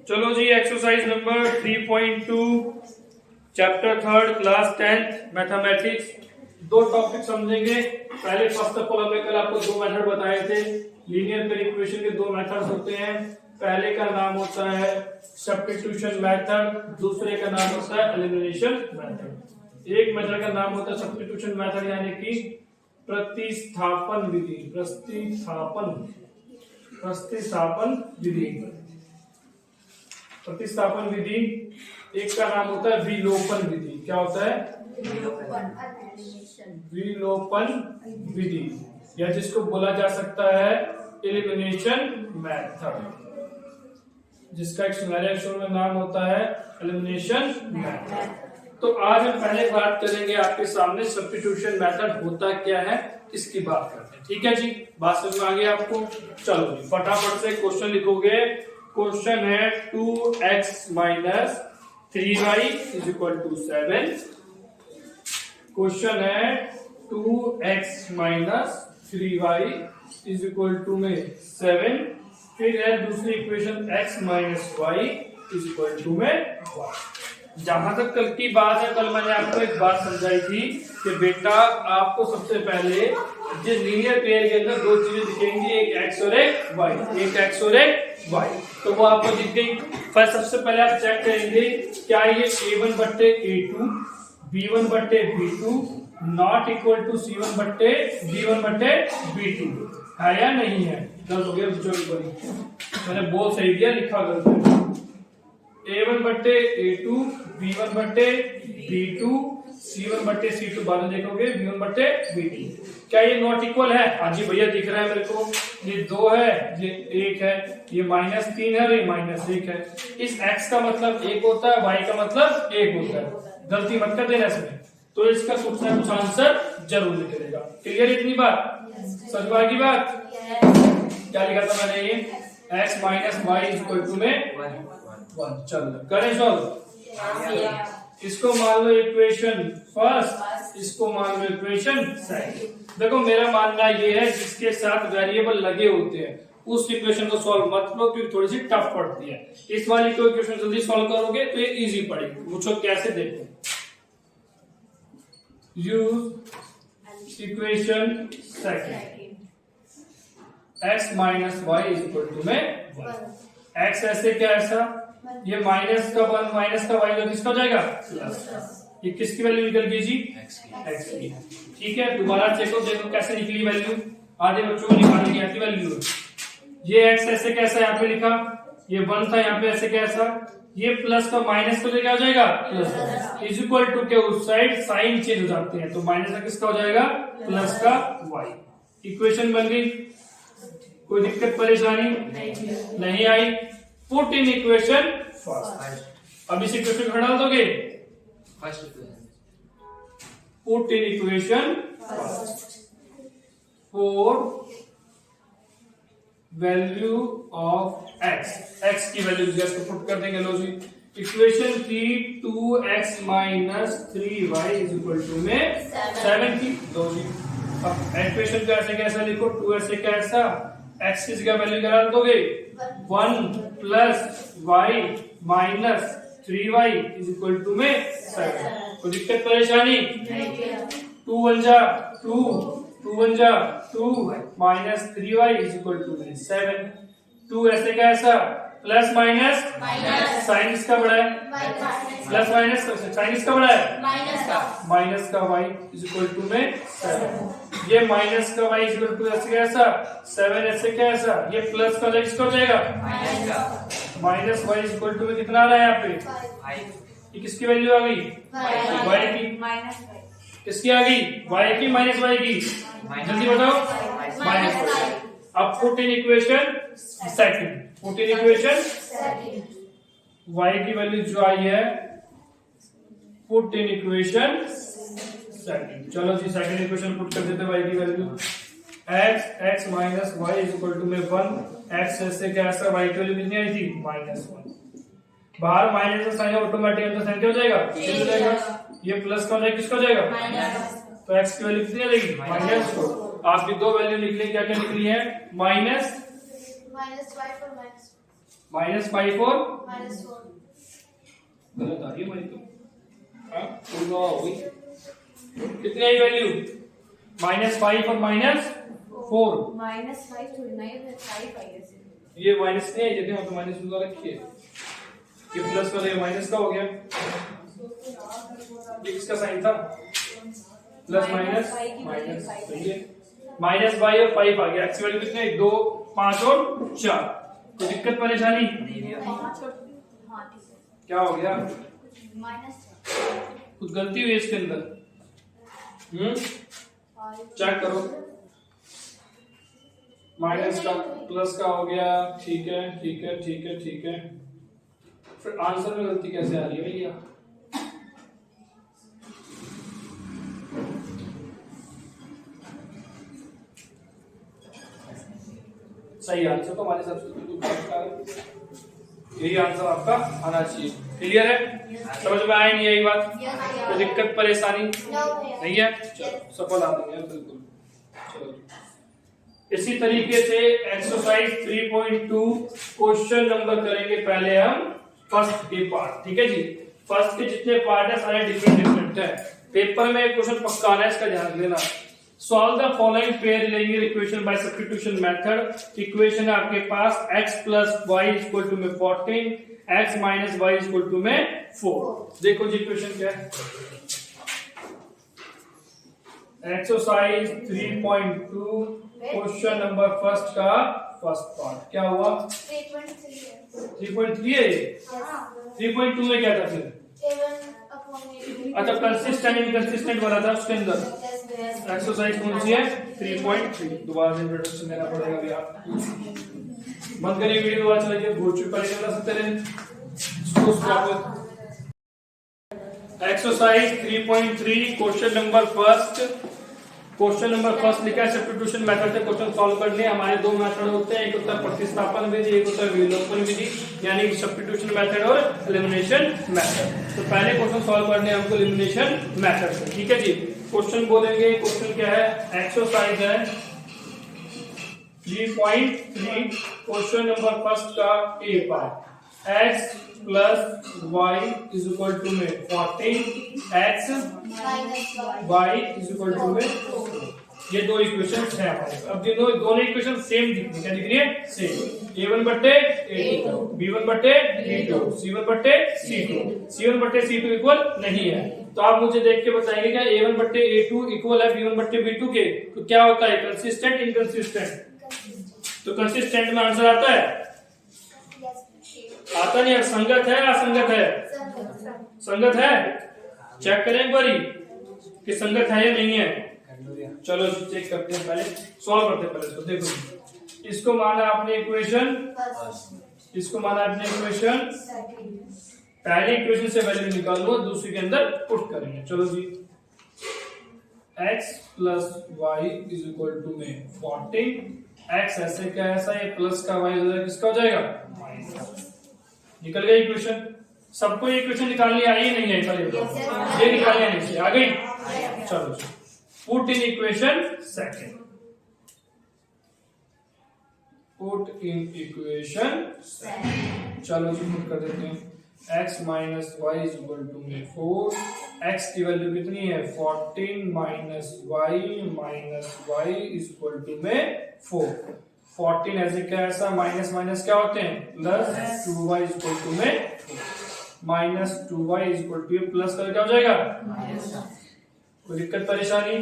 चलो जी, exercise number 3.2 chapter 3 class 10 mathematics. दो टॉपिक समझेंगे। पहले फर्स्ट ऑफ ऑल हमने कल आपको दो मेथड बताए थे। लीनियर पेयर इक्वेशन के दो मेथड्स होते हैं। पहले का नाम होता है सब्स्टिट्यूशन मेथड, दूसरे का नाम होता है एलिमिनेशन मेथड। एक मेथड का नाम होता है सब्स्टिट्यूशन मेथड यानी कि प्रतिस्थापन विधि। प्रतिस्थापन विधि। एक का नाम होता है विलोपन विधि। क्या होता है? विलोपन विधि, या जिसको बोला जा सकता है एलिमिनेशन मेथड, जिसका एक सुनहरे अक्षरों में नाम होता है एलिमिनेशन मेथड। तो आज हम पहले बात करेंगे आपके सामने सब्स्टिट्यूशन मेथड होता क्या है, इसकी बात करते हैं। ठीक है जी, बात समझ में आ गई आपको? चलो जी, फटाफट से क्वेश्चन लिखोगे। क्वेश्चन है 2x minus 3y is equal to 7। Question है 2x minus 3y is equal to में 7। फिर है दूसरी equation x minus y is equal to में 1। जहां तक कल की बात है, कल मैंने आपको एक बात समझाई थी कि बेटा आपको सबसे पहले जिस लीनियर पेयर के अंदर दो चीजें दिखेंगी, एक x और एक y, एक x और एक y, तो वो आपको दिख गई। फिर सबसे पहले आप चेक करेंगे क्या ये a1 बट्टे a2 b1 बट्टे b2 not equal to c1 बट्टे b1 बट्टे b2 है या नहीं है। गलत हो गया, मैंने बोल सही दिया, लिखा गलत है। a1 बट्टे a2 b1 बट्टे b2 c1 बट्टे c2 बाद में देखोगे b1 बट्टे b2। क्या ये नॉट इक्वल है? हाँ जी भैया, दिख रहा है मेरे को। ये 2 है, ये 1 है, ये -3 है और ये -1 है। इस x का मतलब 1 होता है, y का मतलब 1 होता है। गलती मत कर देना इसमें। तो इसका कुछ ना कुछ आंसर जरूर निकलेगा। क्लियर इतनी बात? समझ की बात? क्या लिखा था मैंने? ये x minus y is equal to में 1। चलो करें सॉल्व। इसको मान लो इक्वेशन फर्स्ट, इसको मान लो इक्वेशन सेकंड। देखो मेरा मानना ये है जिसके साथ वेरिएबल लगे होते हैं उस इक्वेशन को सॉल्व मत लो, क्योंकि थोड़ी सी टफ पड़ती है। इस वाली को इक्वेशन जल्दी सॉल्व करोगे तो ये इजी पड़ेगी। मुझको कैसे? देखो, use equation second, x minus y is equal to में 1। x ऐसे क्या ऐसा, ये माइनस का 1 माइनस का y, तो किसका हो जाएगा? प्लस। ये किसकी वैल्यू निकल गई जी? x की। ठीक है, दोबारा चेक करो, देखो कैसे निकली वैल्यू। आधे बच्चों को निकालने की आती वैल्यू। ये x ऐसे कैसा यहाँ पे लिखा, ये 1 था, यहाँ पे ऐसे कैसा, ये प्लस का माइनस का क्या हो जाएगा? प्लस। इज इक्वल टू के उस साइड साइन चेंज हो जाते हैं, तो माइनस का किसका हो जाएगा? प्लस का y। इक्वेशन बन गई। कोई दिक्कत परेशानी नहीं आई? Put in equation first. अब इस इक्वेशन को हटा दोगे। Put in equation first for value of x की वैल्यू जस्ट पुट कर देंगे। लो जी, इक्वेशन की 2x minus 3y is equal to में 7 की। लो जी, अब इक्वेशन को ऐसे कैसा लिखो, 2 ऐसे कैसा, x की जगह वैल्यू क्या दोगे? 1 plus y minus 3y is equal to में 7। कोई दिक्कत परेशानी? 2 1 जा 2, 2 1 जा 2 minus 3y is equal to में 7। 2 ऐसे का ऐसा, प्लस माइनस साइन इसका बड़ा है, प्लस माइनस साइन इसका बड़ा है, माइनस का y इज इक्वल टू में 7। ये माइनस का y इज इक्वल टू ऐसे कैसा 7 ऐसे कैसा, ये प्लस का y किसका हो जाएगा? Minus y is equal to में कितना आ रहा है यहाँ पे? ये किसकी वैल्यू आ गई? y की। किसकी आ गई? y की माइनस y की। जल्दी बताओ। Minus y। अब put in equation second, put in equation y की वैल्यू जो आई है, पुट इन इक्वेशन सेकंड। चलो जी, सेकंड इक्वेशन पुट कर देते हैं y की value. x minus y is equal to में 1। x ऐसे क्या ऐसा, y की वैल्यू कितनी आई थी? -1। बाहर माइनस का साइन ऑटोमेटिक अंदर साइन क्या हो जाएगा? चेंज हो जाएगा। ये प्लस का हो जाएगा, किसका हो जाएगा? तो x की वैल्यू कितनी आ जाएगी? -4। आपकी दो वैल्यू निकली, क्या क्या निकली है? माइनस -5 और -5 और -4 गलत आ रही है भाई तो पूरा हो गई। कितनी आई वैल्यू? -5 और -4। -5 थोड़ी ना है, 5 आई ऐसे। ये माइनस नहीं है, जगह वहां पे माइनस लगा रखी है। ये प्लस वाला ये माइनस का हो गया। ये किसका साइन था? प्लस माइनस माइनस, सही है। -5 और 5 आ गया। एक्स वैल्यू कितने? 2 5 और 4। कोई दिक्कत परेशानी? 5 और हां ठीक है। क्या हो गया? -4 कुछ गलती हुई इसके अंदर? चेक करो। माइनस का प्लस का हो गया। ठीक है ठीक है ठीक है ठीक है। फिर आंसर में गलती कैसे आ रही है भैया? सही आंसर तो हमारे सबसे यही आंसर आपका आना चाहिए। क्लियर है? समझ में आया नहीं यही बात? कोई दिक्कत परेशानी नहीं है? चलो सफल आदमी है बिल्कुल। चलो इसी तरीके से एक्सरसाइज 3.2 क्वेश्चन नंबर करेंगे पहले हम फर्स्ट के पार्ट। ठीक है जी? फर्स्ट के जितने पार्ट है सारे डिफरेंट है। पेपर में क्वेश्चन पक्का आना है, इसका ध्यान देना। Solve the following pair linear equation by substitution method. Equation है आपके पास x plus y equal to में 14, x minus y equal to में 4। देखो जी इक्वेशन क्या है। एक्सरसाइज 3.2 क्वेश्चन नंबर फर्स्ट का फर्स्ट पार्ट क्या हुआ? 3.3 है। 3.3 है ये। 3.2 में क्या था फिर? अच्छा कंसिस्टेंट इनकंसिस्टेंट वाला था उसके अंदर। एक्सरसाइज कौन सी है? 3.3। दोबारा से इंट्रोडक्शन देना पड़ेगा अभी आप। बंद करिए वीडियो, दोबारा चलाइए। भूल चुप पहले बता सकते रहे। Exercise 3.3 question number first. Question number first लिखा है सब्स्टिट्यूशन मेथड से क्वेश्चन सॉल्व करने। हमारे दो मेथड होते हैं, एक होता है प्रतिस्थापन विधि, एक होता है विलोपन विधि, यानी सब्स्टिट्यूशन मेथड और एलिमिनेशन मेथड। तो पहले क्वेश्चन सॉल्व करने हमको एलिमिनेशन मेथड से। ठीक है जी? क्वेश्चन बोलेंगे। क्वेश्चन क्या है? एक्सरसाइज है 3.3 क्वेश्चन नंबर फर्स्ट का A part. x plus y is equal to में 14, x y is equal to में 4। ये दो इक्वेशन है हमारे। अब ये दोनों इक्वेशन सेम दिख रही है। क्या दिख रही है? सेम। a1 बट्टे a2, b1 बट्टे b2, c1 बट्टे c2। c1 बट्टे c2 इक्वल नहीं है, तो आप मुझे देख के बताएंगे क्या a1 बट्टे a2 इक्वल है b1 बट्टे b2 के? तो क्या होता है? Consistent inconsistent? तो कंसिस्टेंट में आंसर आता है? आता नहीं है। संगत है असंगत है? संगत है। चेक करें एक बारी कि संगत है या नहीं है। चलो चेक करते हैं, पहले सॉल्व करते हैं। पहले इसको देखो, इसको माना आपने इक्वेशन, इसको माना आपने इक्वेशन। पहले इक्वेशन से वैल्यू निकाल लो, दूसरी के अंदर पुट करेंगे। चलो जी, x plus y is equal to में 14। x ऐसे क्या ऐसा, ये प्लस का y किसका हो जाएगा? माइनस। निकल गई इक्वेशन। सबको ये इक्वेशन निकालनी आई नहीं आई? पहले ये निकालनी नहीं चाहिए। आ गई? चलो put in equation second. Put in equation second. चलो जी पुट कर देते हैं। x minus y is equal to में 4। x की वैल्यू कितनी है? 14 minus y is equal to में 4। 14 ऐसे क्या ऐसा, माइनस माइनस क्या होते हैं? Plus 2y is equal to में minus 2y is equal to plus कर क्या हो जाएगा? कोई दिक्कत परेशानी?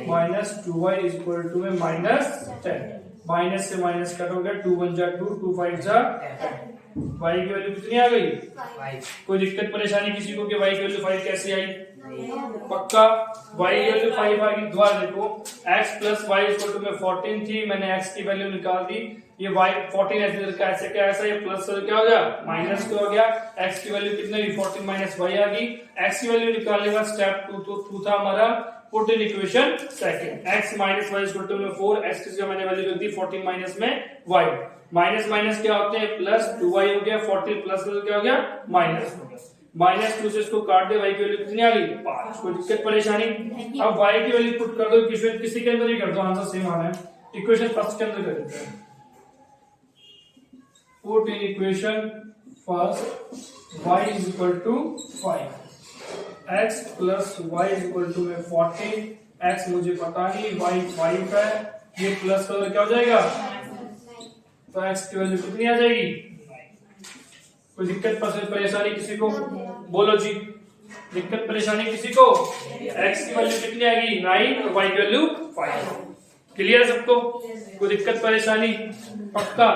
Minus 2y is equal to में माइनस 10। माइनस से माइनस कट हो गया, 2 1 जा 2, 2 5 जा 10। y की वैल्यू कितनी आ गई? 5। कोई दिक्कत परेशानी किसी को कि y की वैल्यू 5 कैसे आई? पक्का y की वैल्यू 5 आ गई। दोबारा देखो, x plus y equal to में 14 थी, मैंने x की वैल्यू निकाल दी। ये y 14 ऐसे क्या ऐसा, ये प्लस क्या हो गया? माइनस हो गया। x की वैल्यू कितनी? 14 माइनस y आ गई। x की वैल्यू निकालने का स्टेप 2 था हमारा put in equation second. x minus y equal to में 4। x की मैंने वैल्यू रख दी 14 माइनस में y। माइनस माइनस क्या होते हैं? प्लस 2y हो गया। 14 प्लस क्या हो गया? माइनस हो गया। माइनस 2 से इसको काट दे, y की वैल्यू कितनी आ गई? 5। कोई दिक्कत परेशानी? अब y की वैल्यू पुट कर दो इक्वेशन, किसी के अंदर ही कर दो, आंसर सेम आना है। इक्वेशन फर्स्ट के अंदर कर देते हैं। Put in equation first y is equal to 5, x plus y is equal to में 40, x मुझे पता नहीं, y 5 है, ये प्लस कलर क्या हो जाएगा, तो x की वैल्यू कितनी आ जाएगी, कोई दिक्कत परेशानी किसी को, बोलो जी, दिक्कत परेशानी किसी को, x की वैल्यू कितनी आएगी 9 और y की वैल्यू 5, क्लियर है सबको, कोई दिक्कत परेशानी, पक्का,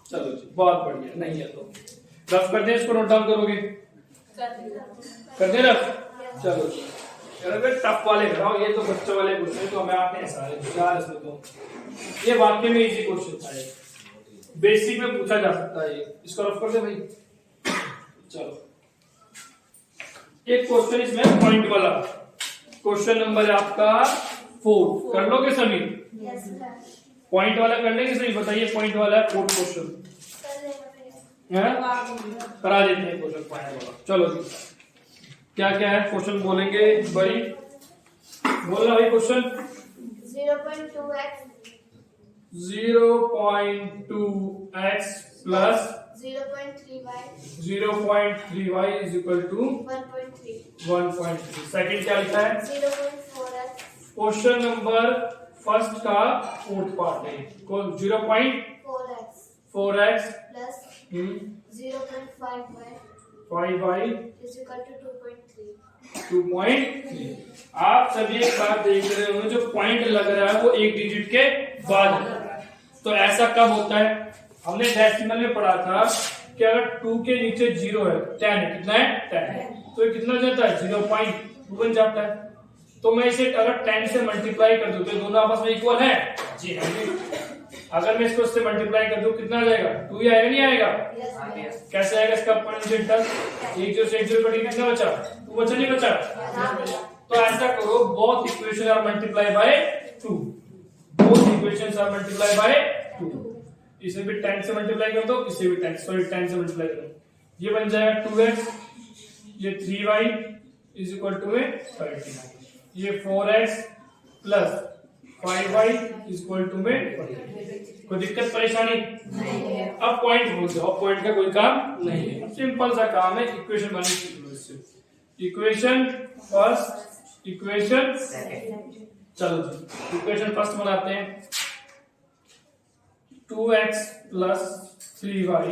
चलो जी बहुत बढ़िया, नहीं है तो रफ कर दे, इसको नोट डाउन करोगे, कर दे रफ, चलो जी, अरे टफ वाले कराओ, ये तो बच्चों वाले क्वेश्चन तो हमें आते हैं सारे, यार इसमें तो ये वाक्य में इजी क्वेश्चन था, बेसिक में पूछा जा सकता है, इसको रफ कर दे भाई, चलो एक क्वेश्चन इसमें पॉइंट वाला, क्वेश्चन नंबर है आपका 4, कर लोगे सभी, पॉइंट वाला कर लेंगे सभी, बताइए पॉइंट वाला है 4 क्वेश्चन, करा देते हैं क्वेश्चन पॉइंट वाला, चलो जी क्या क्या है क्वेश्चन बोलेंगे भाई, बोलना भाई question 0.2x plus 0.3y is equal to 1.3, second क्या लिखा है, 0.4x, क्वेश्चन नंबर फर्स्ट का 4th पार्ट है, 0.4x 4x plus 5y 0.5y is equal to 2.3. 2.3, आप सभी एक बात देख रहे होंगे, जो पॉइंट लग रहा है वो एक डिजिट के बाद लग रहा है, तो ऐसा कब होता है, हमने डेसिमल में पढ़ा था कि अगर 2 के नीचे 0 है, 10 है, कितना है 10, तो ये कितना जाता है 0.2 बन जाता है, तो मैं इसे अगर 10 से मल्टीप्लाई कर दूं तो दोनों आपस में इक्वल है जी, अगर मैं इसको इससे मल्टीप्लाई कर दूं कितना आ जाएगा, 2 ही आएगा, नहीं आएगा, कैसे आएगा इसका परसेंटेज, 1 0 से 1 0 कटी, कितना बचा, 2 बचा, नहीं बचा, तो ऐसा करो, both equation are multiply by 2, both equations are multiply by 2, इसे भी 10 से मल्टीप्लाई कर दो, इसे भी 10 से मल्टीप्लाई करो, ये बन जाएगा 2x, ये 3y इज इक्वल टू 30, ये 4x plus 5y is equal to 40, कोई दिक्कत परेशानी, अब पॉइंट भूल जाओ, पॉइंट का कोई काम नहीं है, सिंपल सा काम है, इक्वेशन बनानी सीख लो इससे, इक्वेशन फर्स्ट, इक्वेशन सेकंड, चलो जी इक्वेशन फर्स्ट बनाते हैं, 2x plus 3y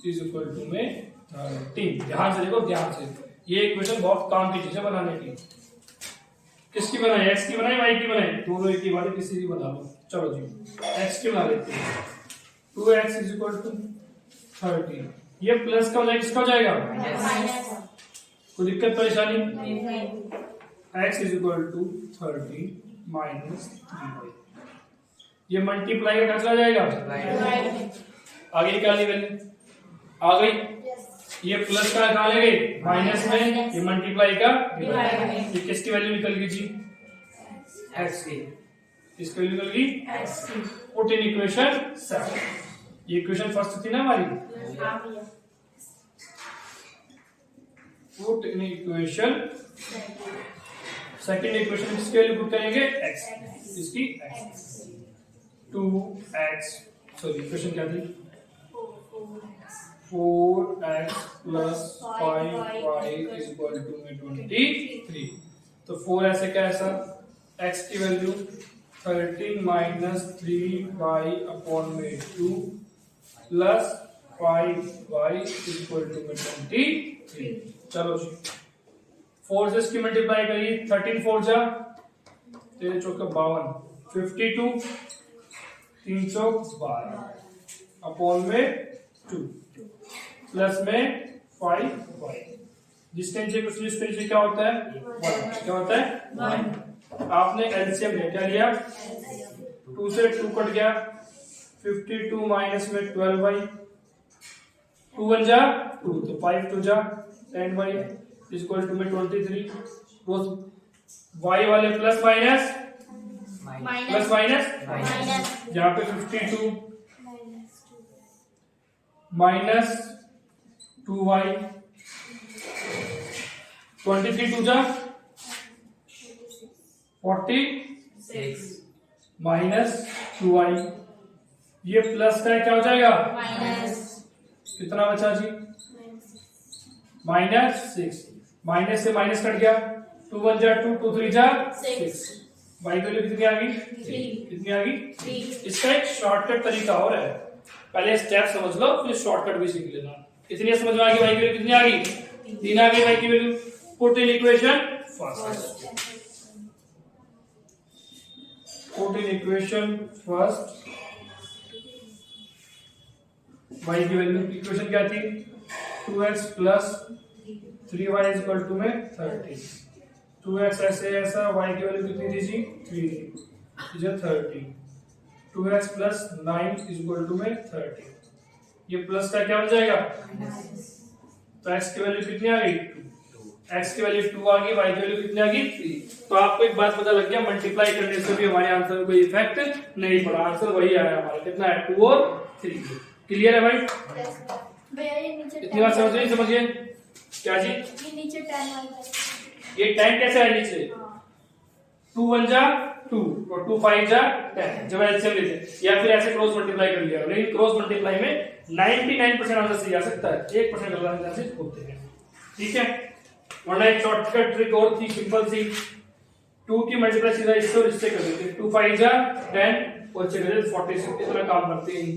is equal to 13, ध्यान से देखो, ध्यान से, ये इक्वेशन बहुत काम की चीज है बनाने की, किसकी बनाई, x की बनाई, y की बनाई, दोनों एक ही बात है, किसी की बना लो, चलो जी x की बना लेते हैं, 2x इज इक्वल टू 13, ये प्लस का हो जाएगा, किसका हो जाएगा, कोई दिक्कत परेशानी, x is equal to 13 minus 3y, ये मल्टीप्लाई का क्या चला जाएगा, आगे क्या वैल्यू आ गई, ये प्लस का कहाँ ले गए, माइनस में, ये मल्टीप्लाई का, ये किसकी वैल्यू निकल गई जी, x की, इसकी वैल्यू निकल गई x की, पुट इन इक्वेशन 7, ये इक्वेशन फर्स्ट थी ना हमारी, put in equation second, equation किसकी वैल्यू पुट करेंगे, x, इसकी x, 2x, सॉरी इक्वेशन क्या थी, 4x plus 5y is equal to 23, तो 4 ऐसे क्या ऐसा, x की वैल्यू 13 माइनस 3y अपॉन में 2 plus 5y is equal to 23, चलो जी 4 से इसकी मल्टीप्लाई करिए, 13 4 जा 13 चौका 52, 52 312 अपॉन में 2 प्लस में 5y, जिसके नीचे कुछ इसके नीचे क्या होता है 1, क्या होता है 1, आपने एलसीएम ले क्या लिया, 2 से 2 कट गया, 52 माइनस में 12y, 2 1 जा 2, तो 5 2 जा 10y इज इक्वल टू में 23, y वाले प्लस माइनस, प्लस माइनस, यहाँ पे 52 माइनस 2y, 23 2 जा 46 माइनस 2y, ये प्लस का क्या हो जाएगा माइनस कितना बचा जी -6 माइनस से माइनस कट गया 2 1 जा 2 2 3 जा 6 y की वैल्यू कितनी आ गई 3 कितनी आ गई 3 इसका एक शॉर्टकट तरीका और है पहले स्टेप समझ लो फिर शॉर्टकट भी सीख लेना इतनी समझ में आ गई y की वैल्यू कितनी आ गई 3 आ गई y की value put in equation first put in equation first y की वैल्यू इक्वेशन क्या थी 2x plus 3y is equal to में 30 2x ऐसे ऐसा y की वैल्यू कितनी थी जी 3 is 30 2x plus 9 is equal to में 30 ये प्लस का क्या बन जाएगा तो x की वैल्यू कितनी आ गई 2 x की वैल्यू 2 आ गई y की वैल्यू कितनी आ गई 3 तो आपको एक बात पता लग गया मल्टीप्लाई करने से भी हमारे आंसर में कोई इफेक्ट नहीं पड़ा आंसर वही आया हमारा कितना है 2 और 3 क्लियर है भाई भैया ये नीचे इतनी बात समझिए क्या जी ये नीचे 10 वाला ये 10 कैसे है नीचे 2 1 जा 2 और 2 5 जा 10 जब एलसीएम लेते या फिर ऐसे क्रॉस मल्टीप्लाई कर लिया लेकिन क्रॉस मल्टीप्लाई में 99% आंसर सही आ सकता है 1% गलत आंसर होते हैं ठीक है वरना एक शॉर्टकट ट्रिक और थी सिंपल सी 2 की मल्टीप्लाई सीधा इससे और इससे कर देते 2 5 जा 10 और चले 46 इतना काम करते हैं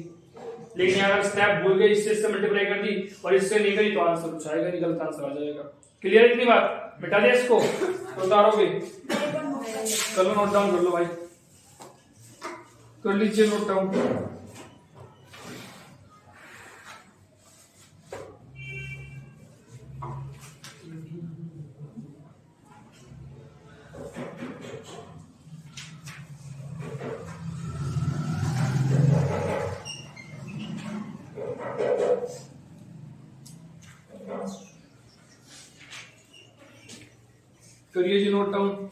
लेकिन अगर स्टेप भूल गए इससे मल्टीप्लाई कर दी और इससे नहीं करी तो आंसर कुछ आएगा नहीं गलत आंसर आ जाएगा क्लियर इतनी बात मिटा दे इसको तो उतारोगे चलो नोट डाउन कर लो भाई कर लीजिए नोट डाउन करिए जी नोट डाउन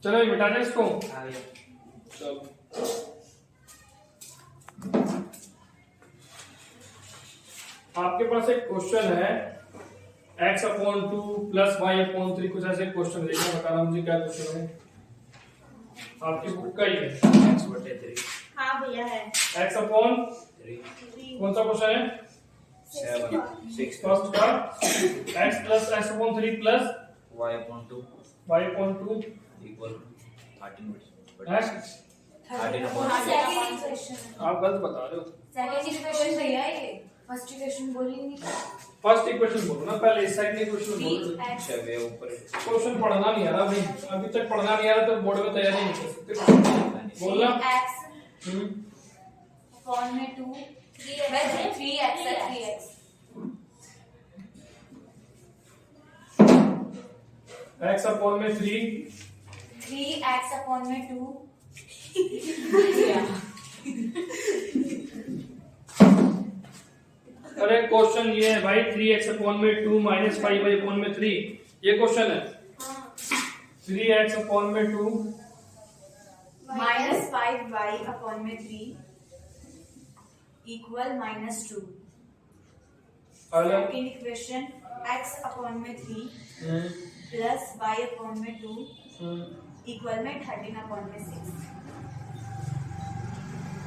चलो ये मिटा दें इसको चलो आपके पास एक क्वेश्चन है x/2 प्लस y/3 कुछ ऐसे क्वेश्चन देखना बताना मुझे क्या क्वेश्चन है आपकी बुक का ही है x/3 हां भैया है x/3 कौन सा क्वेश्चन है 7 6 फर्स्ट का x plus x/3 plus y/2 equal 13 x 13 second question आप गलत बता रहे हो सेकंड इक्वेशन भैया ये फर्स्ट इक्वेशन बोली नहीं फर्स्ट इक्वेशन बोलो ना पहले सेकंड इक्वेशन बोलो 3x वे ऊपर क्वेश्चन पढ़ना नहीं आ रहा भाई अभी तक पढ़ना नहीं आ रहा तो बोर्ड में तैयारी नहीं कर सकते बोलना 3x अपॉन में 2 3x 3x है 3x x अपॉन में 3 3x अपॉन में 2 अरे क्वेश्चन ये है भाई 3x अपॉन में 2 माइनस 5y अपॉन में 3 ये क्वेश्चन है 3x अपॉन में 2 माइनस 5y अपॉन में 3 इक्वल -2 अगला सेकंड इक्वेशन x अपॉन में 3 प्लस y अपॉन में 2 इक्वल में 13 अपॉन में 6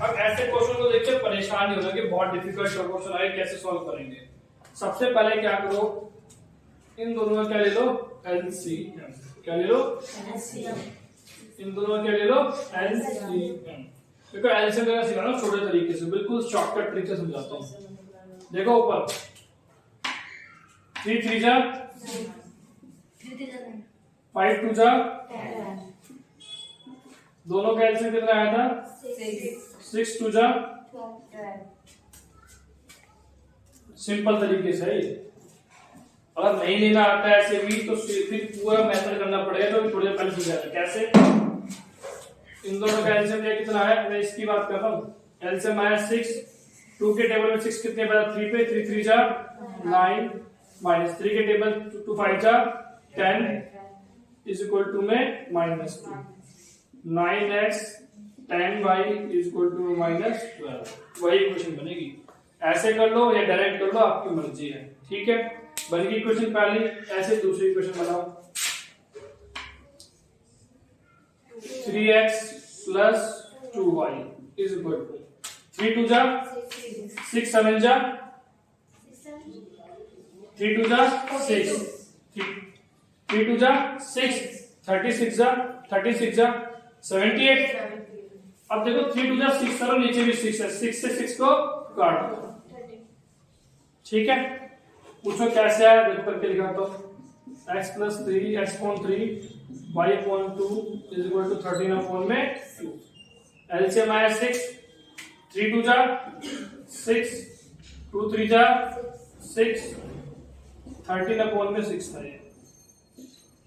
अब ऐसे क्वेश्चन को देख के परेशान नहीं होना कि बहुत डिफिकल्ट क्वेश्चन आए कैसे सॉल्व करेंगे सबसे पहले क्या करो इन दोनों में क्या ले लो एलसीएम क्या ले लो इन दोनों में क्या ले लो एलसीएम देखो एलसीएम का सिखाना छोटे तरीके से बिल्कुल शॉर्टकट ट्रिक से समझाता हूं देखो ऊपर 3 3 जा 5 2 जा दोनों का एलसीएम कितना आया था? 6 2 जा 12 सिंपल तरीके से है ये। अगर नहीं लेना आता है ऐसे भी तो फिर पूरा मेथड करना पड़ेगा, तो थोड़ी देर पहले समझा था कैसे। इन दोनों का एलसीएम कितना है, मैं इसकी बात कर रहा हूँ। एलसीएम आया 6, 2 के टेबल में 6 कितने बचा 3 पे, 3 3 जा 9 माइनस 3 के टेबल 2 5 जा 10 इज इक्वल टू में -2 9x 10y is equal to -12। वही इक्वेशन बनेगी। ऐसे कर लो या डायरेक्ट कर लो, आपकी मर्जी है। ठीक है, बन गई इक्वेशन पहली। ऐसे दूसरी इक्वेशन बनाओ। 3x plus 2y is equal to 3 2 जा 6 7 जा 3 2 जा 6 3 2 जा 6 36 जा 36 जा 78। अब देखो 3 2 जा 6 सर नीचे भी 6 है, 6 से 6 को काट दो। ठीक है, पूछो कैसे है, देखो करके दिखाता हूँ। x plus 3 x upon 3 y upon 2 is equal to 13 upon में 2। एलसीएम आया 6 3 2 जा 6 2 3 जा 6 13 upon में 6 था ये।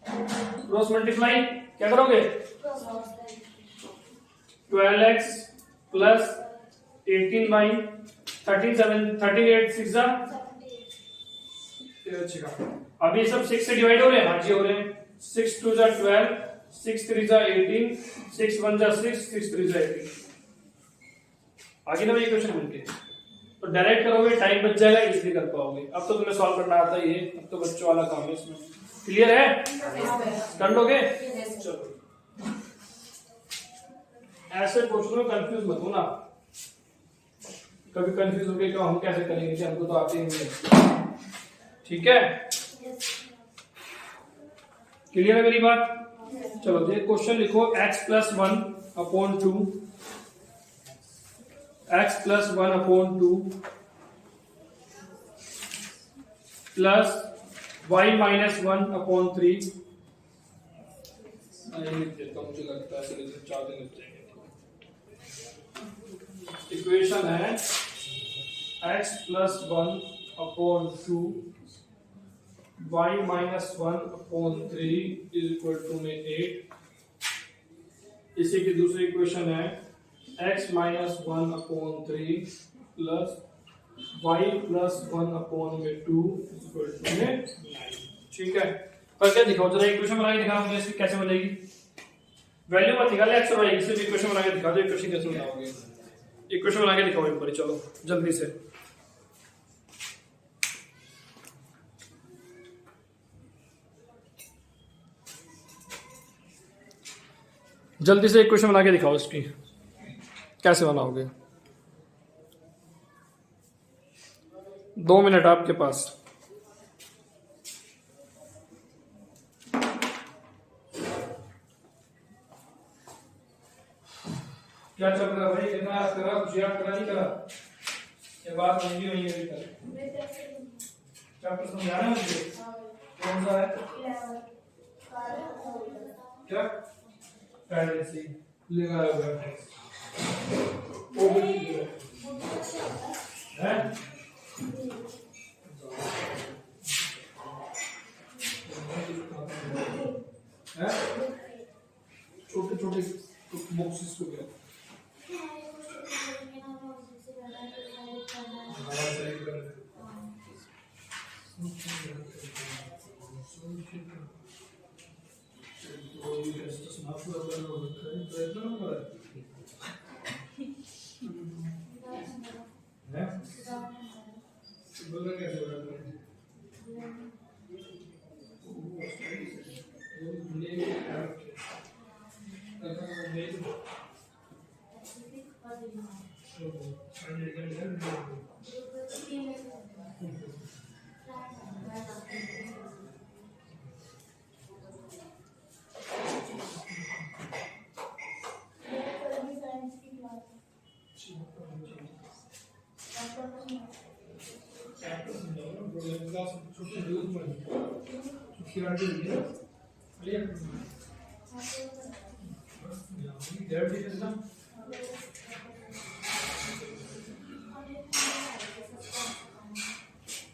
क्रॉस मल्टीप्लाई क्या करोगे? 12x plus 18y 38 6 जा। अब ये सब 6 से डिवाइड हो रहे हैं, हाँ जी हो रहे हैं। 6 2 जा 12 6 3 जा 18 6 1 जा 6 6 3 जा 18। आगे ना वही क्वेश्चन बनके तो डायरेक्ट करोगे, टाइम बच जाएगा, इजीली कर पाओगे। अब तो तुम्हें सॉल्व करना आता ही है, अब तो बच्चों वाला काम है इसमें। क्लियर है? कर लोगे? चलो, ऐसे क्वेश्चन में कंफ्यूज मत होना। कभी कंफ्यूज हो गए हम कैसे करेंगे कि हमको तो आते ही नहीं है। ठीक है, क्लियर है मेरी बात? चलो ये क्वेश्चन लिखो। x plus 1 upon 2 x plus 1 upon 2 plus y minus 1 upon 3। लिख देता हूं, मुझे लगता है ऐसे 4 दिन लग जाएंगे। इक्वेशन है x plus 1 upon 2 y minus 1 upon 3 is equal to में 8। इसी की दूसरी इक्वेशन है x minus 1 upon 3 plus y plus 1 upon में 2 is equal to में 9। ठीक है, पर क्या दिखाओ जरा, इक्वेशन बना के दिखाओ मुझे इसकी कैसे बनेगी। वैल्यू मत निकाले x और y की, सिर्फ इक्वेशन बना के दिखा दो। इक्वेशन कैसे बनाओगे? इक्वेशन बना के दिखाओ एक बार, चलो जल्दी से। जल्दी से इक्वेशन बना के दिखाओ इसकी, कैसे बनाओगे। 2 मिनट आपके पास। क्या चल रहा है भाई? कितना याद करा, कुछ याद करा नहीं करा? ये बात नहीं हुई है अभी तक। चैप्टर समझा रहे हैं मुझे? कौन सा है? क्या पेरेंसी लिखा हुआ है, वो भी है छोटे छोटे बॉक्सेस को क्या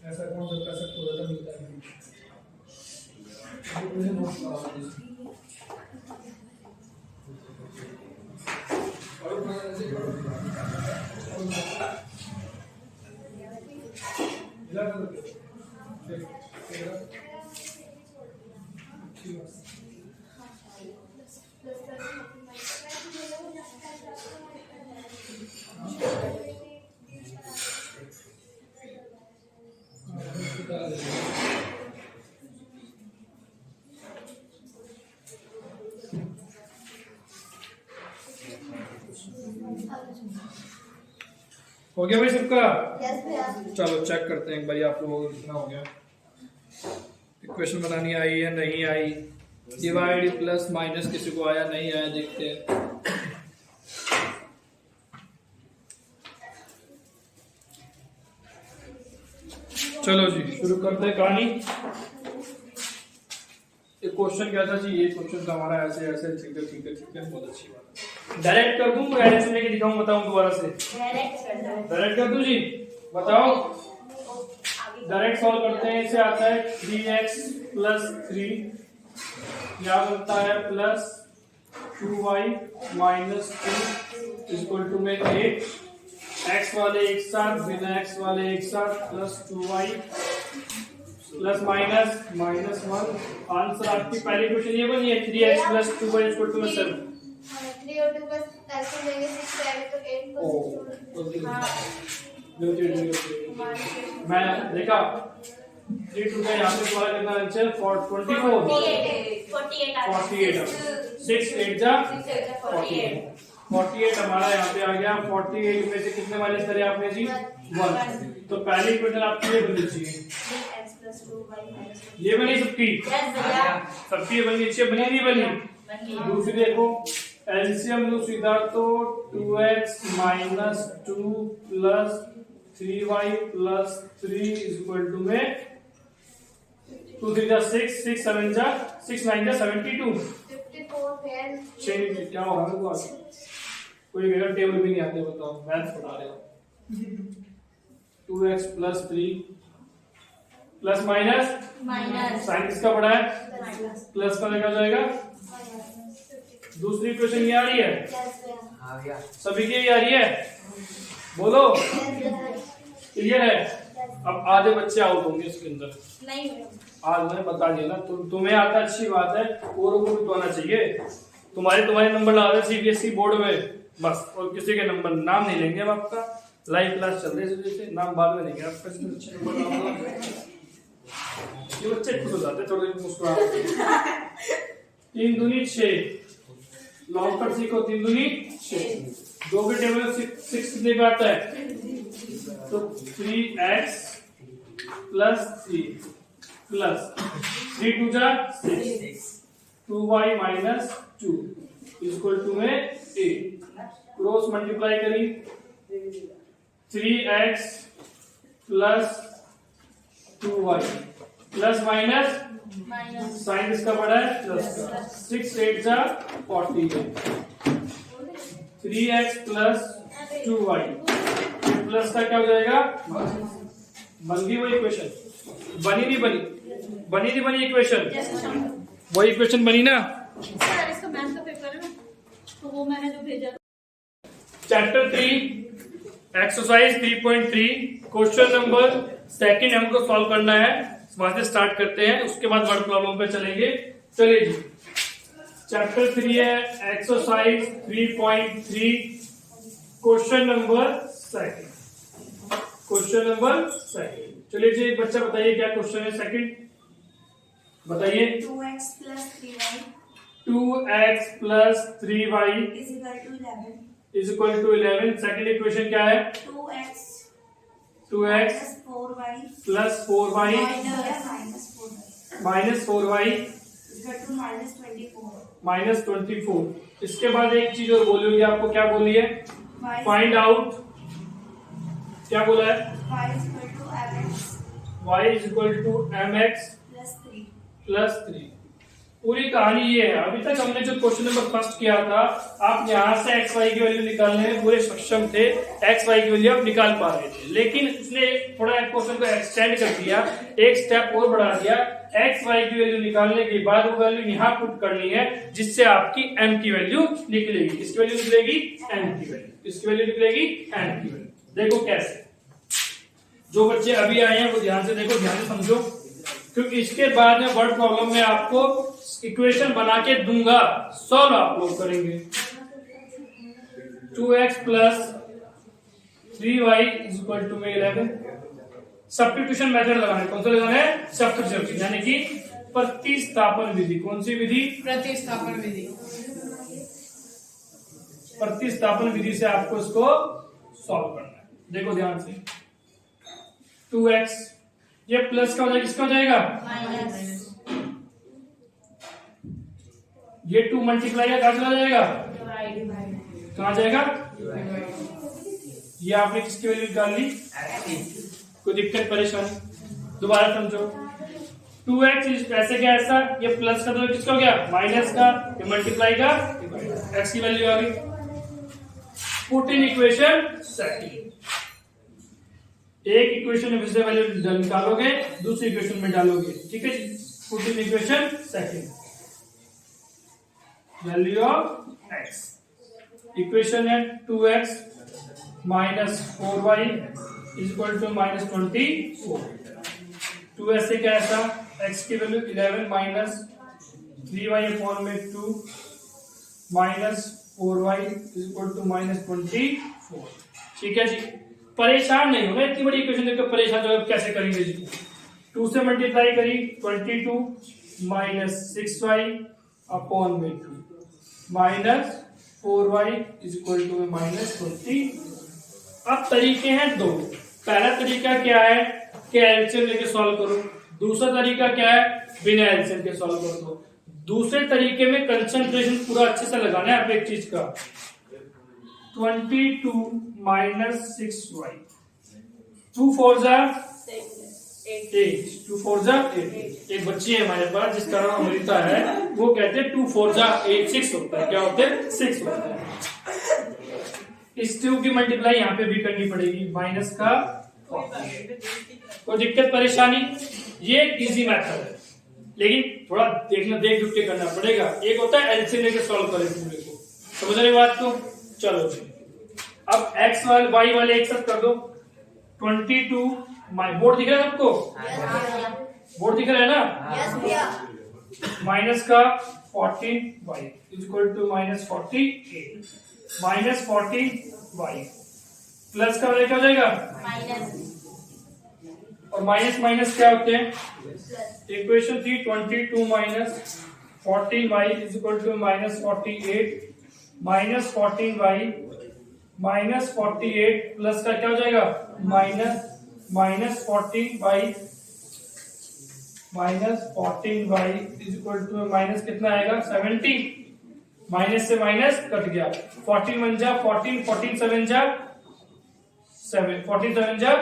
ऐसा कौन सा पैसा पूरा था मिलता है हो गया भाई सबका? यस भैया। चलो चेक करते हैं एक बार आप लोगों को कितना हो गया। इक्वेशन बनानी आई है नहीं आई, डिवाइड प्लस माइनस किसी को आया नहीं आया, देखते हैं। चलो जी शुरू करते हैं कहानी। एक क्वेश्चन क्या था जी, ये क्वेश्चन था हमारा ऐसे ऐसे, ठीक है ठीक है ठीक है, बहुत अच्छी बात है। डायरेक्ट कर दूं या इसमें लेके दिखाऊं, बताऊं दोबारा से? डायरेक्ट कर दूं जी, बताओ। डायरेक्ट सॉल्व करते हैं। इसे आता है 3x प्लस 3, या बनता है plus 2y minus 2 equal to में 8। x वाले एक साथ, बिना x वाले एक साथ, plus 2y plus minus minus 1। Answer आपकी पहली क्वेश्चन ये बनी है 3x plus 2y equal to में 7। 3 और 2 का कैंसिल देंगे 6 आएगा तो 8 को 6 हाँ मैं देखा 3 2 का यहाँ पे तुम्हारा कितना आंसर 24 48 6 8 जा 48 हमारा यहाँ पे आ गया। 48 में से कितने माइनस करे आपने जी? 1। तो पहली इक्वेशन आपकी ये बननी चाहिए, ये बनी सबकी, सबकी ये बनी अच्छी बनी नहीं बनी? दूसरी देखो, एलसीएम लो सीधा तो 2x minus 2 plus 3y plus 3 equal to में 2 3 जा 6 6 7 जा 6 9 जा 72 54 फेल। चेंज क्या हो रहा है? कोई मेरा टेबल भी नहीं आते, बताओ मैथ्स पढ़ा रहे हो। 2x plus 3 plus minus sign किसका पड़ा है? प्लस का देखा जाएगा। दूसरी क्वेश्चन ये आ रही है, यस भैया। सभी की ये आ रही है, बोलो क्लियर है? अब आधे बच्चे आउट होंगे इसके अंदर। नहीं आज मैंने बता दिया ना, तुम्हें आता अच्छी बात है, औरों को भी तो आना चाहिए। तुम्हारे नंबर ला रहे सीबीएसई बोर्ड में बस, और किसी के नंबर नाम नहीं लेंगे। अब आपका लाइव क्लास चल रही है, से नाम बाद में लेंगे आपका। ये बच्चे खुश हो जाते थोड़े मुस्कुराते। 3 दूनी 6, लॉन्ग पर सीखो। 3 दूनी 6, 2 के टेबल 6 कितने पे आता है? तो 3x प्लस 3 प्लस 3 2 जा 6 2y माइनस 2 इक्वल टू में 8। क्रॉस मल्टीप्लाई करी 3x plus 2y plus minus sign इसका बड़ा है प्लस का। 6 8 जा 40 3x प्लस 2y प्लस का क्या हो जाएगा? बन गई वही इक्वेशन? बनी नहीं बनी? बनी नहीं बनी इक्वेशन? वही इक्वेशन बनी ना? सर इसका मैथ का पेपर है ना, तो वो मैंने जो भेजा। चैप्टर 3 एक्सरसाइज 3.3 क्वेश्चन नंबर 2 हमको सॉल्व करना है। वहां से स्टार्ट करते हैं, उसके बाद वर्ड प्रॉब्लम पे चलेंगे। चलिए जी, चैप्टर 3 है exercise 3.3 question number 2। Question number 2। चलिए जी, एक बच्चा बताइए क्या क्वेश्चन है? सेकंड बताइए। 2x plus 3y 2x plus 3y is equal to 11। Second equation क्या है? 2x 2x plus 4y minus 4y equal to minus 24। इसके बाद एक चीज और बोली होगी आपको, क्या बोली है? फाइंड आउट, क्या बोला है? y is equal to mx plus 3। पूरी कहानी ये है। अभी तक हमने जो क्वेश्चन नंबर फर्स्ट किया था, आप यहाँ से एक्स वाई की वैल्यू निकालने में पूरे सक्षम थे, एक्स वाई की वैल्यू आप निकाल पा रहे थे, लेकिन उसने थोड़ा क्वेश्चन को एक्सटेंड कर दिया, एक स्टेप और बढ़ा दिया। एक्स वाई की वैल्यू निकालने के बाद वो वैल्यू यहाँ पुट करनी है, जिससे आपकी एम की वैल्यू निकलेगी। किसकी वैल्यू निकलेगी? एम की वैल्यू। किसकी वैल्यू निकलेगी? एम की वैल्यू। देखो कैसे, जो बच्चे अभी आए हैं वो ध्यान से देखो, ध्यान से समझो, क्योंकि इसके बाद में वर्ड प्रॉब्लम में आपको इक्वेशन बना के दूंगा, सॉल्व आप लोग करेंगे। 2x plus 3y is equal to में 11। सब्स्टिट्यूशन मेथड लगाना है। कौन सा लगाना है? सब्स्टिट्यूशन, यानी कि प्रतिस्थापन विधि। कौन सी विधि? प्रतिस्थापन विधि। प्रतिस्थापन विधि से आपको इसको सॉल्व करना है। देखो ध्यान से, 2x ये प्लस का हो जाएगा, किसका हो जाएगा? माइनस। ये 2 मल्टीप्लाई का कहाँ चला जाएगा? कहाँ जाएगा? ये आपने किसकी वैल्यू निकाल ली? कोई दिक्कत परेशानी? दोबारा समझो, 2x ऐसे क्या ऐसा, ये प्लस का तो किसका हो गया? माइनस का, ये मल्टीप्लाई का, x की वैल्यू आ गई। Put in equation second. एक इक्वेशन में से वैल्यू निकालोगे, दूसरी इक्वेशन में डालोगे, ठीक है जी। Put in equation second, value of x। Equation है 2x minus 4y is equal to minus 24। 2 से क्या ऐसा, x की वैल्यू 11 माइनस 3y अपॉन में 2 minus 4y is equal to minus 24। ठीक है जी। परेशान नहीं होगा, इतनी बड़ी इक्वेशन देखकर परेशान हो कैसे करेंगे जी। 2 से मल्टीप्लाई करी 22 माइनस 6y अपॉन में 2 minus 4y is equal to minus 20। अब तरीके हैं दो। पहला तरीका क्या है कि एलसीएम लेके सॉल्व करो, दूसरा तरीका क्या है बिना एलसीएम के सॉल्व कर दो। दूसरे तरीके में कंसंट्रेशन पूरा अच्छे से लगाना है आप एक चीज का। 22 माइनस 6y, 2 4 जा 8, 2 4 जा 8। एक बच्ची है हमारे पास जिसका नाम अमृता है, वो कहते हैं 2 4 जा 8 6 होता है। क्या होते हैं? 6 होता है। इस 2 की मल्टीप्लाई यहाँ पे भी करनी पड़ेगी, माइनस का। कोई दिक्कत परेशानी? ये इजी मेथड है, लेकिन थोड़ा देखना, देख दुख के करना पड़ेगा। एक होता है एलसीएम लेके सॉल्व करें पूरे को, समझ रहे बात को? चलो जी, अब x वाले y वाले एक साथ कर दो। 22 बोर्ड दिख रहा है सबको? बोर्ड दिख रहा है ना? यस भैया। माइनस का 14y is equal to minus 48 minus 14y plus का क्या हो जाएगा? माइनस। और माइनस माइनस क्या होते हैं? इक्वेशन थी 22 minus 14y is equal to minus 48 minus 14y minus 48 plus का क्या हो जाएगा? Minus 14y is equal to minus कितना आएगा? 70। माइनस से माइनस कट गया, 14 1 जा 14, 14 7 जा 7, 14 7 जा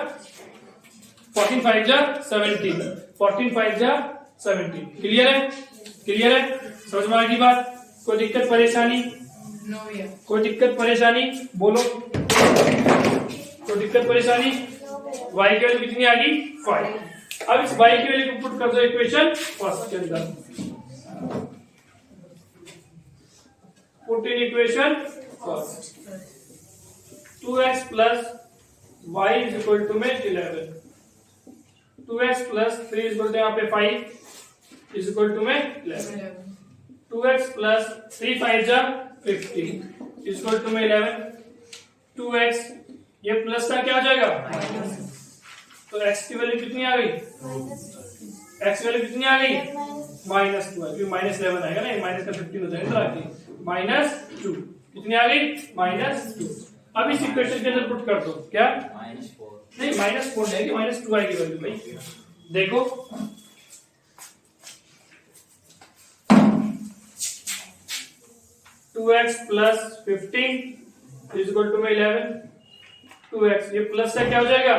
14 5 जा 17, 14 5 जा 17। क्लियर है? क्लियर है? समझ में आ गई बात? कोई दिक्कत परेशानी? नो भैया। कोई दिक्कत परेशानी बोलो? कोई दिक्कत परेशानी? y की वैल्यू कितनी आ गई? 5। अब इस y की वैल्यू को पुट कर दो इक्वेशन फर्स्ट के अंदर। Put in equation first, 2x plus y is equal to में 11, 2x plus 3 is equal to यहाँ पे 5 इज इक्वल टू में 11, 2x प्लस 3 5 जा 50 इज इक्वल टू में 11, 2x ये प्लस का क्या हो जाएगा? तो x की वैल्यू कितनी आ गई? x की वैल्यू कितनी आ गई? माइनस 2 है, माइनस 11 आएगा ना, माइनस का 15 हो जाएगा माइनस 2। कितनी आ गई? माइनस 2। अब इस इक्वेशन के अंदर पुट कर दो। क्या? -4 नहीं, माइनस 4 नहीं, माइनस 2 आएगी वैल्यू भाई। देखो 2x plus 15 is equal to में 11, 2x ये प्लस का क्या हो जाएगा?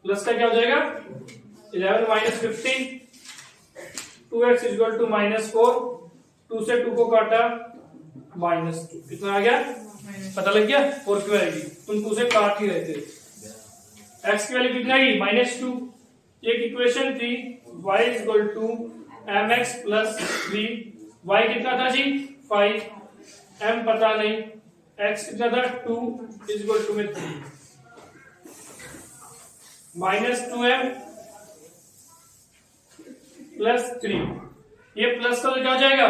प्लस का क्या हो जाएगा? 11 माइनस 15 2x इक्वल टू -4, 2 से 2 को काटा -2, कितना आ गया? पता लग गया? और क्यों आएगी? तुम 2 से काट ही रहे थे। x की वैल्यू कितनी आएगी? -2। एक इक्वेशन थी y equal to mx plus 3, y कितना था जी? 5, m पता नहीं, x कितना था? 2 इक्वल टू में 3, -2m प्लस 3, ये प्लस का तो क्या हो जाएगा?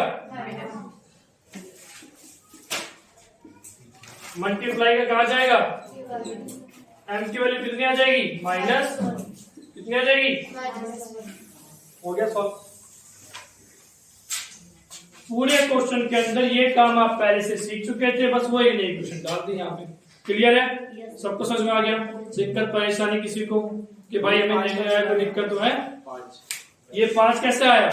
मल्टीप्लाई का कहा जाएगा? m की वैल्यू कितनी आ जाएगी? माइनस कितनी आ जाएगी? हो गया सॉल्व। पूरे क्वेश्चन के अंदर ये काम आप पहले से सीख चुके थे, बस वो एक नई क्वेश्चन डाल दी यहाँ पे। क्लियर है? सबको समझ में आ गया? दिक्कत परेशानी किसी को कि भाई हमें नहीं आया तो दिक्कत तो है? ये 5 कैसे आया?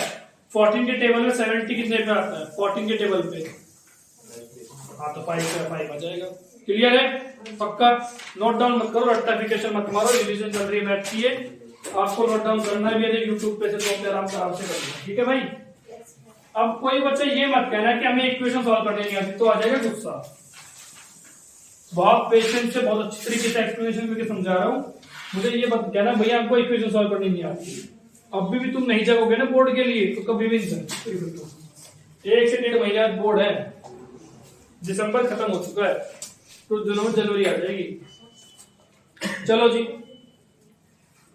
14 के टेबल में 70 कितने पे आता है? 14 के टेबल पे, हाँ तो 5 से 5 आ जाएगा। क्लियर है? पक्का? नोट डाउन मत करो, रट्टाफिकेशन मत मारो, रिवीजन चल रही है बैठ की, आपको नोट डाउन करना भी है यूट्यूब पे से, तो अपने आराम से करना। ठीक है भाई? अब कोई बच्चा ये मत कहना कि हमें इक्वेशन सॉल्व करने नहीं आती, तो आ जाएगा गुस्सा। बहुत पेशेंस से बहुत अच्छी तरीके से एक्सप्लेनेशन करके समझा रहा हूँ, मुझे ये मत कहना भैया हमको इक्वेशन सॉल्व करनी नहीं आती। अब भी तुम नहीं जगोगे ना बोर्ड के लिए तो कभी भी नहीं। 1 से 1.5 महीने बाद बोर्ड है, दिसंबर खत्म हो चुका है, तो जनवरी आ जाएगी। चलो जी,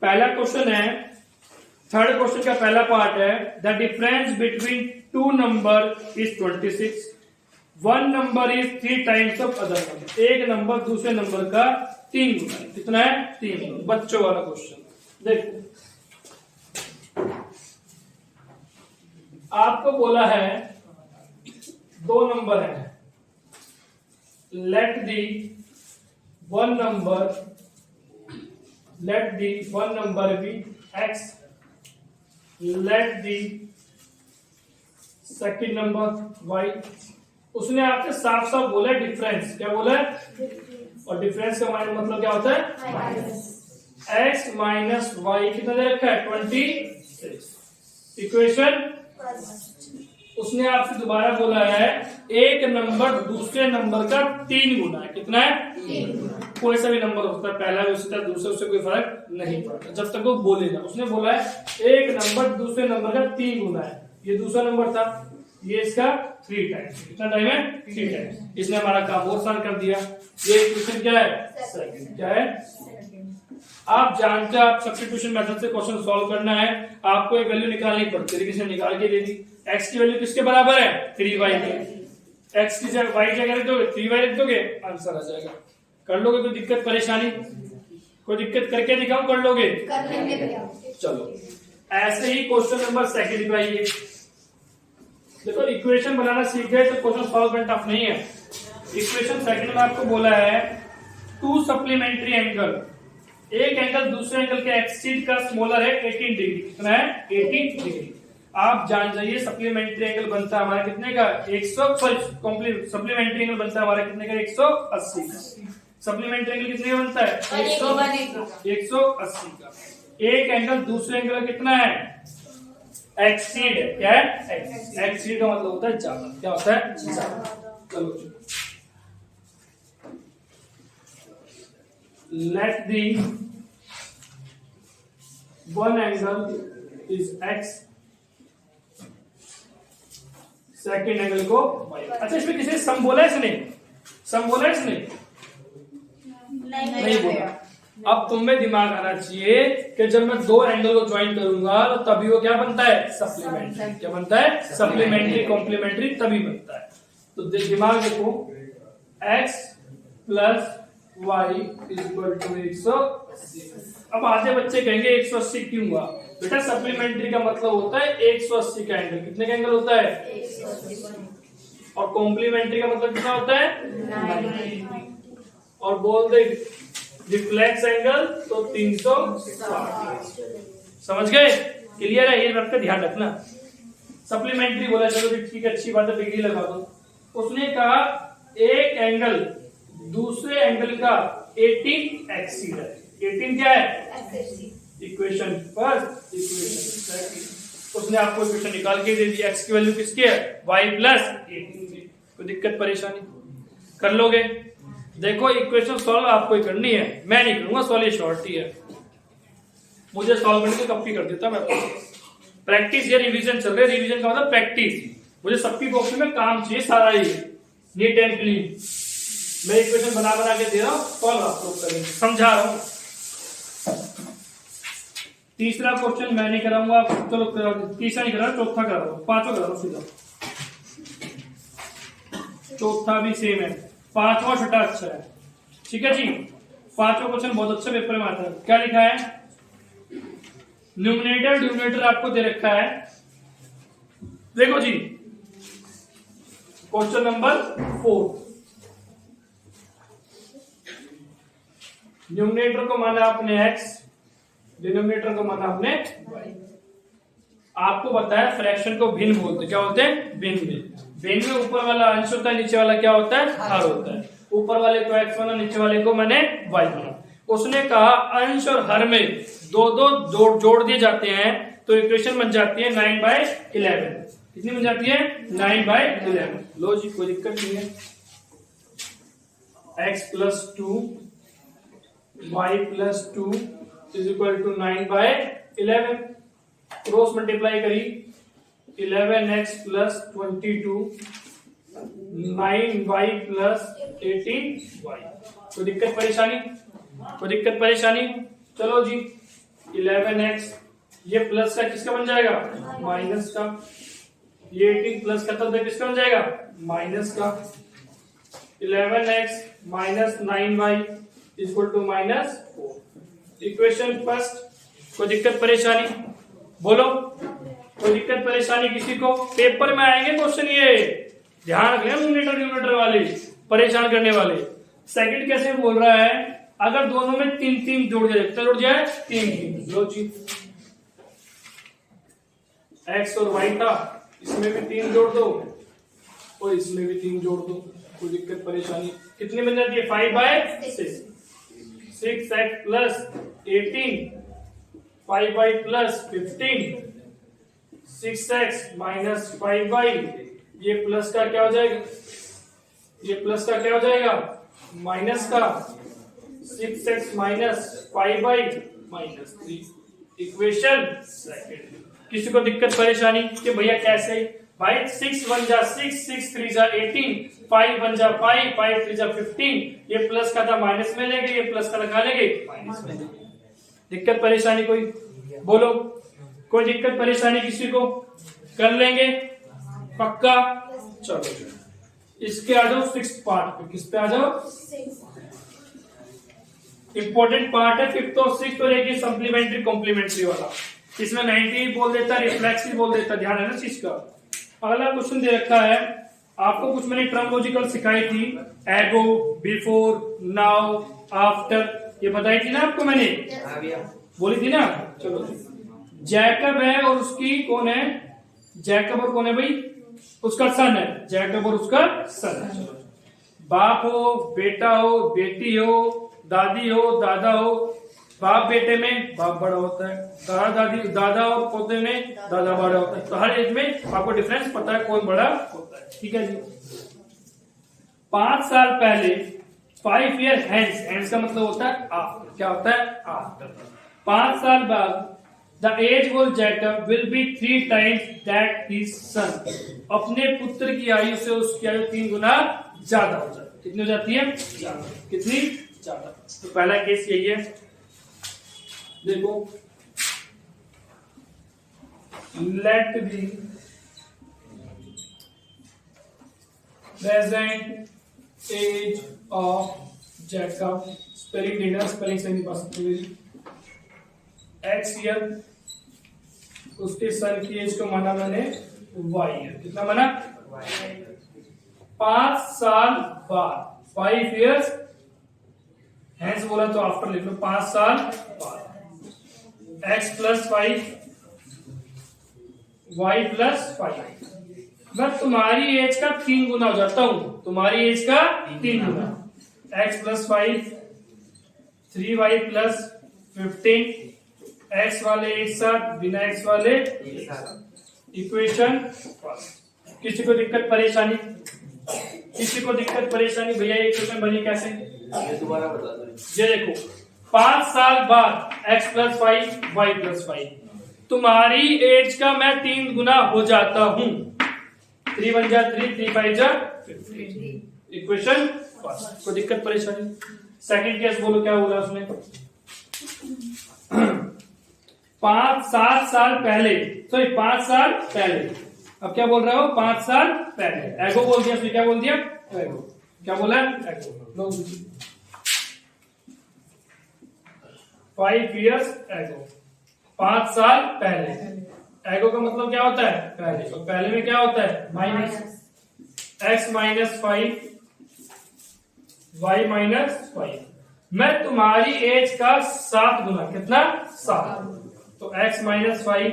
पहला क्वेश्चन है, थर्ड क्वेश्चन का पहला पार्ट है, the difference between 2 number is 26, 1 number is 3 times of other number. एक नंबर दूसरे नंबर का 3 गुना है। कितना है? 3। बच्चों वाला क्वेश्चन देखो, आपको बोला है 2 नंबर है, let the one number be x, let the second number y। उसने आपसे साफ साफ बोला है डिफरेंस, क्या बोला है? और डिफरेंस का मतलब क्या होता है? x माइनस वाई कितना दे रखा है? 26। इक्वेशन उसने आपसे दोबारा बोला है एक नंबर दूसरे नंबर का 3 गुना है। कितना है? 3। कोई सा भी नंबर होता है, पहला भी उसका दूसरे, उससे कोई फर्क नहीं पड़ता जब तक वो बोलेगा। उसने बोला है एक नंबर दूसरे नंबर का 3 गुना है। ये दूसरा नंबर था, ये इसका 3 टाइम्स। कितना टाइम है? 3 टाइम्स। इसने हमारा काम और आसान कर दिया। ये इक्वेशन क्या है? सेकंड। क्या है? आप जानते हैं, आप सब्स्टिट्यूशन मेथड से क्वेश्चन सॉल्व करना है, आपको एक वैल्यू निकालनी पड़ती है, किसी ने निकाल के दे दी। x की वैल्यू किसके बराबर है? 3y के। x की जगह y जगह रख दोगे, 3y रख दोगे, आंसर आ जाएगा। कर लोगे? कोई दिक्कत परेशानी? कोई दिक्कत करके दिखाओ, कर लोगे? कर लेंगे भैया। चलो, ऐसे ही क्वेश्चन नंबर सेकंड पे आइए। देखो, इक्वेशन बनाना सीख गए तो क्वेश्चन सॉल्व करना टफ नहीं है। इक्वेशन सेकंड में आपको बोला है 2 सप्लीमेंट्री एंगल, एक एंगल दूसरे एंगल के एक्सीड का स्मॉलर है 18 डिग्री। कितना है? 18 डिग्री। आप जान जाइए सप्लीमेंट्री एंगल बनता है हमारा कितने का? 100। सप्लीमेंट्री एंगल बनता है हमारा कितने का? 180 का। सप्लीमेंट्री एंगल कितने का बनता है? 180 का। एक एंगल दूसरे एंगल का कितना है? एक्सीड है। क्या है? एक्सीड का मतलब होता है ज्यादा। क्या होता है? ज्यादा। चलो, let the one angle is x, second angle को y। अच्छा, इसमें किसी सम बोला है इसने? सम बोला है इसने? नहीं बोला। अब तुम्हें दिमाग आना चाहिए कि जब मैं 2 एंगल को ज्वाइन करूंगा तो तभी वो क्या बनता है? सप्लीमेंट्री। क्या बनता है? सप्लीमेंट्री कॉम्प्लीमेंट्री तभी बनता है। तो दिमाग देखो, x plus y equal to 180। अब आधे बच्चे कहेंगे 180 क्यों हुआ? बेटा, सप्लीमेंट्री का मतलब होता है 180 का एंगल। कितने का एंगल होता है? 180। और कॉम्प्लीमेंट्री का मतलब कितना होता है? 90। और बोल दे रिफ्लेक्स एंगल तो 360। समझ गए? क्लियर है? ये रख के ध्यान रखना। सप्लीमेंट्री बोला, चलो ठीक है, अच्छी बात है, डिग्री लगा दो। उसने कहा एक एंगल दूसरे एंगल का 18 एक्सीड है। 18 क्या है? Equation first, equation second. उसने आपको इक्वेशन निकाल के दे दी, एक्स की वैल्यू किसकी है, वाई प्लस 18। कोई दिक्कत परेशानी, कर लोगे? देखो इक्वेशन सॉल्व आपको ही करनी है, मैं नहीं करूंगा सॉल्व, ये शॉर्ट ही है, मुझे सॉल्व करने तो कॉपी कर देता मैं। प्रैक्टिस या रिवीजन चल रहा है, रिवीजन का मतलब प्रैक्टिस, मुझे सबकी कॉपी में काम चाहिए सारा ही नीट एंड क्लीन। मैं इक्वेशन बना बना के दे रहा हूँ, सॉल्व आप लोग करेंगे, समझा रहा हूँ। तीसरा क्वेश्चन मैं नहीं कराऊंगा, चलो तीसरा नहीं करा, चौथा करा रहा हूँ, पांचवा करा रहा हूँ सीधा। चौथा भी सेम है, पांचवा छठा अच्छा है, ठीक है जी। पांचवा क्वेश्चन बहुत अच्छा पेपर में आता है। क्या लिखा है, न्यूमरेटर डिनोमिनेटर आपको दे रखा है। देखो जी क्वेश्चन नंबर 4, न्यूमरेटर को माना आपने x, डिनोमिनेटर को माना आपने y। आपको बताया फ्रैक्शन को भिन्न बोलते, क्या बोलते हैं, भिन्न। भिन्न में ऊपर वाला अंश होता है, नीचे वाला क्या होता है, हर होता है। ऊपर वाले को x माना, नीचे वाले को मैंने y माना। उसने कहा अंश और हर में दो दो जोड़ दिए जाते हैं तो इक्वेशन बन जाती है 9/11। कितनी बन जाती है, 9/11। लो जी कोई दिक्कत नहीं है, x + 2 y + 2 = 9/11। क्रॉस मल्टीप्लाई करी, 11x + 22 9y + 18y। कोई दिक्कत परेशानी, कोई दिक्कत परेशानी? चलो जी 11x, ये प्लस का किसका बन जाएगा, माइनस का। ये 18 प्लस का तो किसका बन जाएगा, माइनस का। 11x - 9y = -4। Equation first. कोई दिक्कत परेशानी बोलो, कोई दिक्कत परेशानी किसी को? पेपर में आएंगे क्वेश्चन, ये ध्यान रखना, न्यूमरेटर डिनोमिनेटर वाले परेशान करने वाले। सेकंड कैसे बोल रहा है, अगर दोनों में 3 जोड़ दिया, कितना जोड़ जाए, 3। लो जी x और y था, इसमें भी 3 जोड़ दो और इसमें भी 3 जोड़ दो। कोई दिक्कत परेशानी? कितनी बन जाती है, 5/6। 6x + 18 5y + 15 6x - 5y। ये प्लस का क्या हो जाएगा, ये प्लस का क्या हो जाएगा, माइनस का। 6x - 5y -3। Equation second. किसी को दिक्कत परेशानी कि भैया कैसे, भाई 6 1 जा 6, 6 3 जा 18, 5 1 जा 5, 5 3 जा 15। ये प्लस का था माइनस में लेंगे, ये प्लस का लगा लेंगे माइनस में लेंगे। दिक्कत परेशानी कोई बोलो, कोई दिक्कत परेशानी किसी को? कर लेंगे पक्का? चलो इसके आ जाओ 6th पार्ट पे। किस पे आ जाओ, इंपॉर्टेंट पार्ट है 5th और 6th, और एक सप्लीमेंट्री कॉम्प्लीमेंट्री वाला। इसमें 90 बोल देता, रिफ्लेक्सिव बोल देता, ध्यान है ना चीज का। अगला क्वेश्चन दे रखा है आपको, कुछ मैंने टर्मोलॉजिकल सिखाई थी, एगो, बिफोर, नाउ, आफ्टर, ये बताई थी ना आपको मैंने, बोली थी ना। चलो जैकब है और उसकी कौन है, जैकब और कौन है भाई, उसका सन है, जैकब और उसका सन है। बाप हो, बेटा हो, बेटी हो, दादी हो, दादा हो। बाप बेटे में बाप बड़ा होता है, दादा और पोते में दादा बड़ा होता है। तो हर एज में आपको डिफरेंस पता है कौन बड़ा होता है, ठीक है जी। 5 साल पहले, 5 ईयर हैंस का मतलब होता है आफ्टर। क्या होता है, आफ्टर। 5 साल बाद the age of Jacob will be 3 times that his son. अपने पुत्र की आयु से उसकी आयु 3 गुना ज्यादा हो जाती है। कितनी हो जाती है, कितनी ज्यादा। तो पहला केस यही है, देखो let be present age of Jacob. Spelling देना, स्पेलिंग सही नहीं पा सकते मेरी। एक्स ईयर, उसके सन की एज को माना मैंने y ईयर। कितना माना, 5 साल बाद, 5 years हैंस बोला तो आफ्टर लिख लो, 5 साल बाद। x + 5 y + 5। मैं तुम्हारी एज का 3 गुना हो जाता हूं, तुम्हारी एज का 3 गुना। x + 5 3y + 15। x वाले एक साथ, बिना x वाले एक साथ। Equation first. किसी को दिक्कत परेशानी? किसी को दिक्कत परेशानी? भैया ये इक्वेशन बनी कैसे? ये दोबारा बता दो। ये देखो 5 साल बाद x प्लस 5 y प्लस 5, तुम्हारी एज का मैं 3 गुना हो जाता हूं। 3 1 जा 3, 3 5 जा 15। Equation first. कोई दिक्कत परेशानी? सेकंड केस बोलो क्या बोला उसने? 5-7 साल पहले, सॉरी 5 साल पहले। अब क्या बोल रहा हो? 5 साल पहले। एगो बोल दिया, क्या बोल दिया? एगो। क्या बोला? एगो। 5 years एगो, 5 साल पहले। एगो का मतलब क्या होता है? पहले। तो पहले में क्या होता है? Minus x minus 5 y minus 5। मैं तुम्हारी एज का 7 गुना, कितना? 7। तो x माइनस 5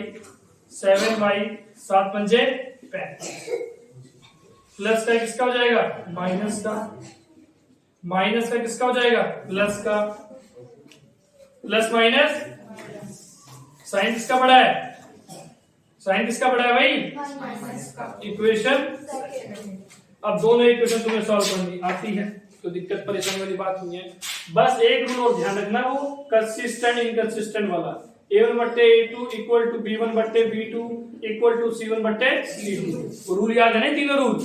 7y 7 पंजे 35 प्लस का किसका हो जाएगा? माइनस का। माइनस का किसका हो जाएगा? प्लस का। प्लस माइनस साइन किसका बड़ा है? साइन किसका बड़ा है भाई? इक्वेशन। अब दोनों इक्वेशन तुम्हें सॉल्व करनी आती है तो दिक्कत परेशानी वाली बात नहीं है। बस एक रूल और ध्यान रखना, वो कंसिस्टेंट इनकंसिस्टेंट वाला। a1 बट्टे a2 इक्वल टू b1 बट्टे b2 इक्वल टू c1 बट्टे c2। रूल याद है ना? तीनों रूल,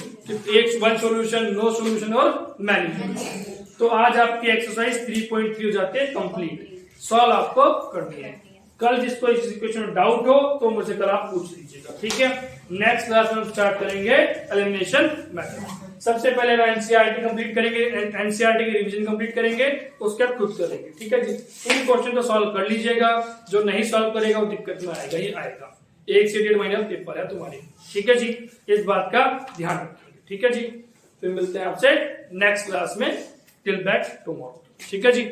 एक वन सॉल्यूशन, नो सॉल्यूशन और मैनेजमेंट। तो आज आपकी एक्सरसाइज 3.3 हो जाती है कंप्लीट। सॉल्व आपको करनी है। कल जिसको इस इक्वेशन में डाउट हो तो मुझसे कल आप पूछ लीजिएगा, ठीक है? नेक्स्ट क्लास में हम स्टार्ट करेंगे एलिमिनेशन मेथड। सबसे पहले एनसीईआरटी कंप्लीट करेंगे, एनसीईआरटी की रिवीजन कंप्लीट करेंगे, उसके बाद खुद करेंगे, ठीक है जी? इन क्वेश्चन को सॉल्व कर लीजिएगा। जो नहीं सॉल्व करेगा वो दिक्कत में आएगा ही आएगा। 1 से 1.5 महीने पेपर है तुम्हारी, ठीक है जी? इस बात का ध्यान रखिएगा, ठीक है जी? फिर मिलते हैं आपसे नेक्स्ट क्लास में। टिल बैक टुमारो, ठीक है जी?